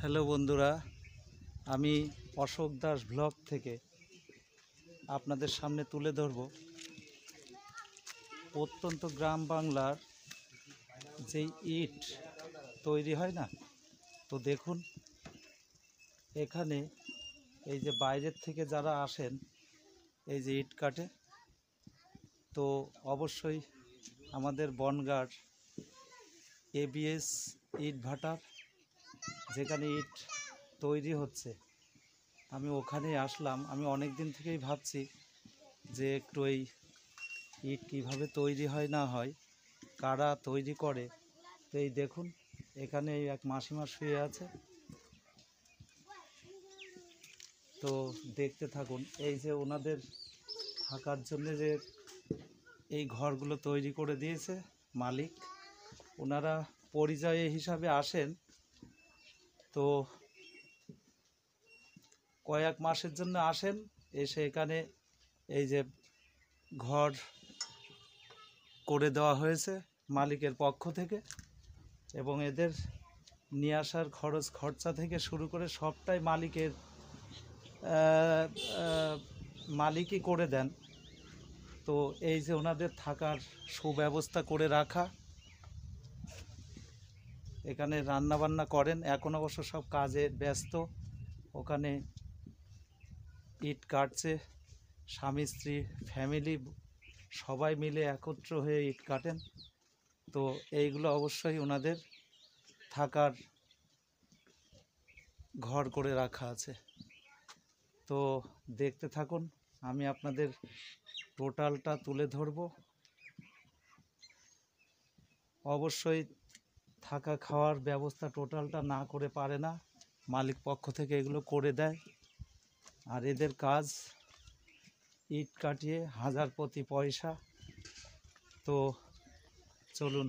Hello বন্ধুরা, আমি Ashok Das blog থেকে আপনাদের সামনে তুলে ধরব প্রত্যন্ত গ্রাম বাংলার যেই ইট তৈরি হয় না। তো দেখুন, এখানে এই যে বাইরের থেকে যারা আসেন এই যে ইট কাটে, তো অবশ্যই আমাদের বনগাঁর ABS ইট ভাটার যেখানে ইট তৈরি হচ্ছে, আমি ওখানেই আসলাম। আমি অনেক দিন থেকেই ভাবছি যে একটু এই ইট কীভাবে তৈরি হয় না হয়, কারা তৈরি করে। তো এই দেখুন, এখানে এই এক মাসিমা শুয়ে আছে, তো দেখতে থাকুন। এই যে ওনাদের থাকার জন্য যে এই ঘরগুলো তৈরি করে দিয়েছে মালিক, ওনারা পরিযায়ী হিসাবে আসেন, তো কয়েক মাসের জন্য আসেন, এসে এখানে এই যে ঘর করে দেওয়া হয়েছে মালিকের পক্ষ থেকে, এবং এদের নিয়ে আসার খরচা থেকে শুরু করে সবটাই মালিকই করে দেন। তো এই যে ওনাদের থাকার সুব্যবস্থা করে রাখা, এখানে রান্নাবান্না করেন। এখন অবশ্য সব কাজে ব্যস্ত, ওখানে ইট কাটছে, স্বামী স্ত্রী ফ্যামিলি সবাই মিলে একত্র হয়ে ইট কাটেন। তো এইগুলো অবশ্যই ওনাদের থাকার ঘর করে রাখা আছে। তো দেখতে থাকুন, আমি আপনাদের টোটালটা তুলে ধরব। অবশ্যই থাকা খাওয়ার ব্যবস্থা টোটালটা না করে পারে না, মালিক পক্ষ থেকে এগুলো করে দেয়। আর এদের কাজ ইট কাটিয়ে হাজার প্রতি পয়সা। তো চলুন,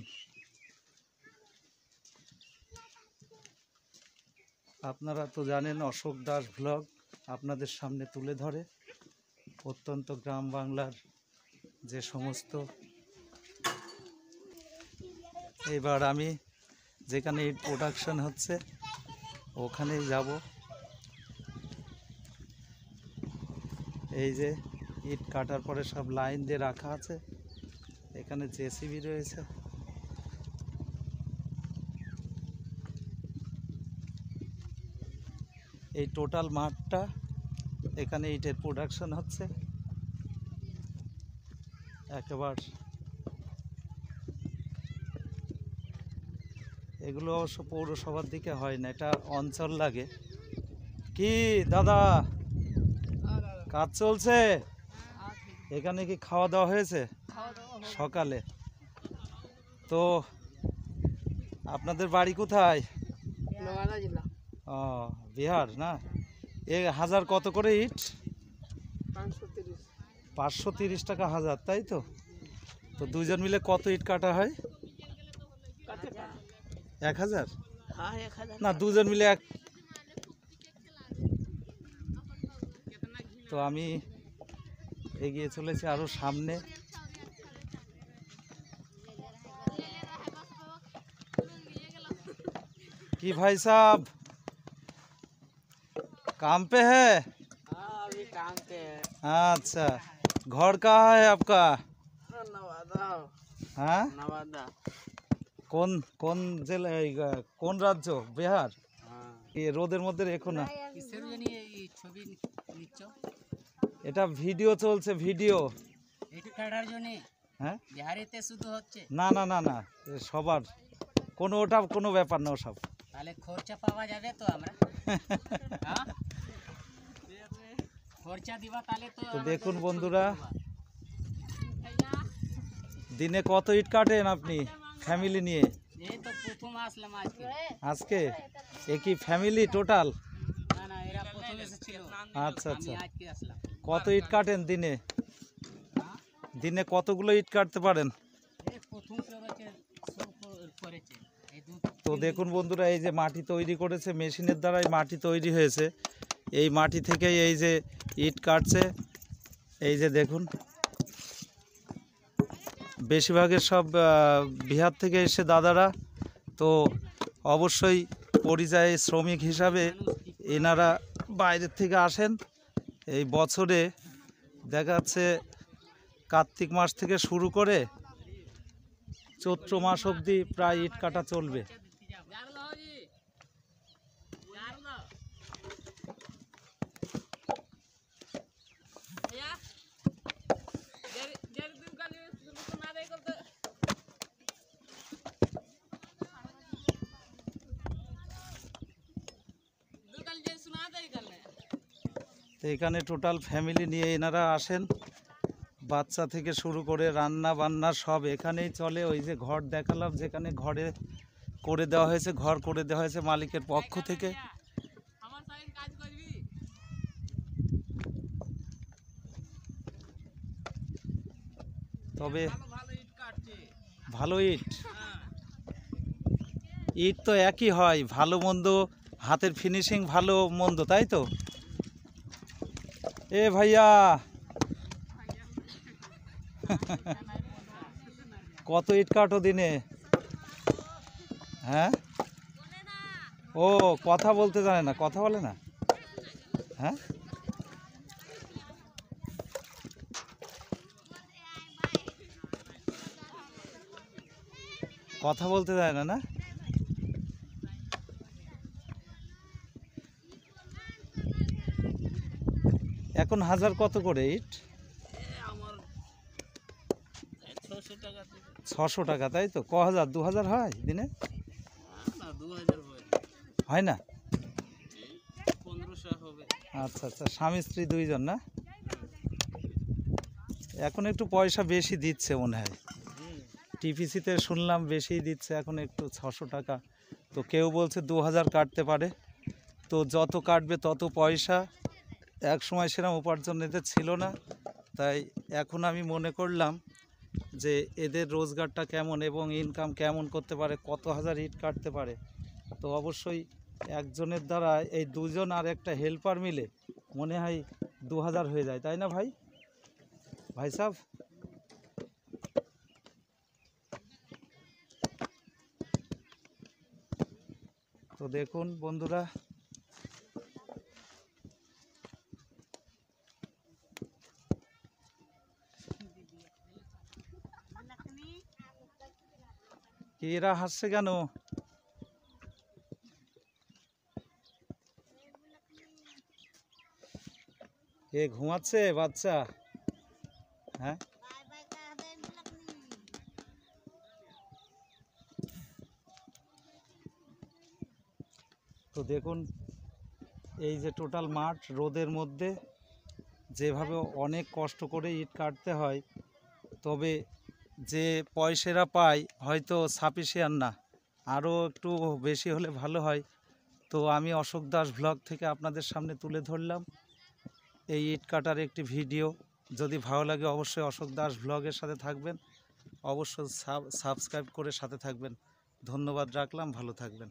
আপনারা তো জানেন অশোক দাস ব্লগ আপনাদের সামনে তুলে ধরে প্রত্যন্ত গ্রাম বাংলার যে সমস্ত। এবার আমি যেখানে ইট প্রোডাকশন হচ্ছে ওখানেই যাব। এই যে ইট কাটার পরে সব লাইন দিয়ে রাখা আছে, এখানে JCB রয়েছে। এই টোটাল মাঠটা, এখানে ইটের প্রোডাকশন হচ্ছে একেবারে। এগুলো অবশ্য পৌরসভার দিকে হয় না, এটা অঞ্চল লাগে। কি দাদা, কাজ চলছে? এখানে কি খাওয়া দাওয়া হয়েছে সকালে? তো আপনাদের বাড়ি কোথায়? ও, বিহার না? এ হাজার কত করে ইট? 530 টাকা হাজার, তাই তো? তো দুজন মিলে কত ইট কাটা হয়? 1000 না, দুজন মিলে এক। তো আমি এগিয়ে চলেছি আরো সামনে। कि भाई साहब काम पे है? अभी काम पे है। अच्छा, घर कहाँ है आपका? नवादा। हाँ, नवादा। কোন কোন জেলা, কোন রাজ্য? বিহার? হ্যাঁ। এই রোদের মধ্যে রেখো না। কিসের জন্য এই ছবি নিচ্ছ? এটা ভিডিও চলছে, ভিডিও। এটা কাটার জন্য? হ্যাঁ, বিহারিতে শুধু হচ্ছে? না না না না, সবার কোনো, ওটা কোনো ব্যাপার না ওসব। তাহলে খরচা পাওয়া যাবে তো আমরা? হ্যাঁ, খরচা দিবা তাহলে তো। তো দেখুন বন্ধুরা, দিনে কত ইট কাটেন আপনি ফ্যামিলি নিয়ে? এই তো প্রথম আসলাম আজকে। আজকে একই ফ্যামিলি টোটাল? না না, এরা প্রথম এসেছিল। আচ্ছা আচ্ছা, আমি আজকে আসলাম। কত ইট কাটেন দিনে? দিনে কতগুলো ইট কাটতে পারেন? এই প্রথম করেছে, সব করেছে এই তো দেখুন বন্ধুরা, এই যে মাটি তৈরি করেছে মেশিনের দ্বারাই, মাটি তৈরি হয়েছে। এই মাটি থেকেই এই যে ইট কাটছে। এই যে দেখুন, বেশিরভাগের সব বিহার থেকে এসে দাদারা। তো অবশ্যই পরিযায়ী শ্রমিক হিসাবে এনারা বাইরের থেকে আসেন। এই বছরে দেখা যাচ্ছে কার্তিক মাস থেকে শুরু করে চৈত্র মাস অবধি প্রায় ইট কাটা চলবে। তো এখানে টোটাল ফ্যামিলি নিয়ে এনারা আসেন, বাচ্চা থেকে শুরু করে রান্না বান্না সব এখানেই চলে। ওই যে ঘর দেখালাম, যেখানে ঘরে করে দেওয়া হয়েছে, ঘর করে দেওয়া হয়েছে মালিকের পক্ষ থেকে। তবে ভালো ইট, ইট তো একই হয়, ভালো মন্দ, হাতের ফিনিশিং ভালো মন্দ, তাই তো? এ ভাইয়া কত ইট কাটো দিনে? হ্যাঁ, ও কথা বলতে জানে না, কথা বলে না? হ্যাঁ, কথা বলতে জানে না, না? এখন হাজার কত করে ইট? 600 টাকা, তাই তো? ক হাজার, 2000 হয় দিনে? হয় না? আচ্ছা আচ্ছা, স্বামী স্ত্রী দুইজন না? এখন একটু পয়সা বেশি দিচ্ছে মনে হয়, টিপিসিতে শুনলাম বেশিই দিচ্ছে এখন একটু, 600 টাকা। তো কেউ বলছে 2000 কাটতে পারে। তো যত কাটবে তত পয়সা। এক সময় সেরকম উপার্জন এদের ছিল না, তাই এখন আমি মনে করলাম যে এদের রোজগারটা কেমন এবং ইনকাম কেমন করতে পারে, কত হাজার ইট কাটতে পারে। তো অবশ্যই একজনের দ্বারা এই দুজন আর একটা হেল্পার মিলে মনে হয় 2000 হয়ে যায়, তাই না ভাই? ভাই সাহেব, তো দেখুন বন্ধুরা, এরা হাসছে কেন? কে ঘুমাচ্ছে বাচ্চা? হ্যাঁ, তো দেখুন এই যে টোটাল মাঠ রোদের মধ্যে, যেভাবে অনেক কষ্ট করে ইট কাটতে হয়, তবে যে পয়সারা পায় হয়তো সাফিসিয়েন্ট না, আরও একটু বেশি হলে ভালো হয়। তো আমি অশোক দাস ব্লগ থেকে আপনাদের সামনে তুলে ধরলাম এই ইট কাটার একটি ভিডিও। যদি ভালো লাগে অবশ্যই অশোক দাস ব্লগের সাথে থাকবেন, অবশ্যই সাবস্ক্রাইব করে সাথে থাকবেন। ধন্যবাদ রাখলাম, ভালো থাকবেন।